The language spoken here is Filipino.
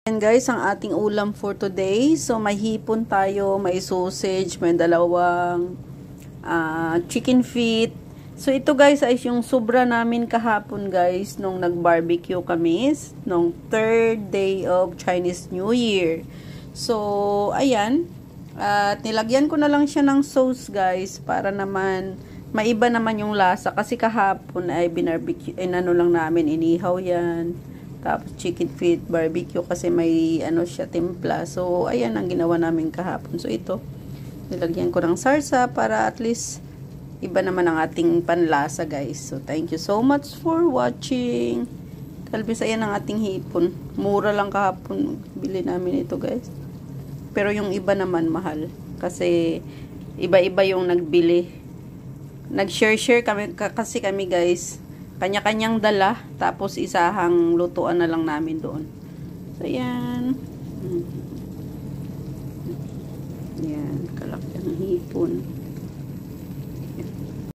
And guys, ang ating ulam for today. So, may hipon tayo, may sausage, may dalawang chicken feet. So, ito guys ay yung sobra namin kahapon guys, nung nag-barbecue kami, nung 3rd day of Chinese New Year. So, ayan. At nilagyan ko na lang siya ng sauce guys, para naman maiba naman yung lasa. Kasi kahapon ay binarbecue, ano lang namin, inihaw yan. Tapos chicken feet barbecue kasi may ano siya timpla. So ayan ang ginawa namin kahapon. So ito, nilagyan ko ng sarsa para at least iba naman ang ating panlasa guys. So thank you so much for watching. Kalbis ayan ang ating hipon. Mura lang kahapon bili namin ito guys. Pero yung iba naman mahal kasi iba-iba yung nagbili. Nag-share kami kasi kami guys. Kanya-kanyang dala, tapos isahang lutuan na lang namin doon. So, yan. Yan, kalaki ang hipon.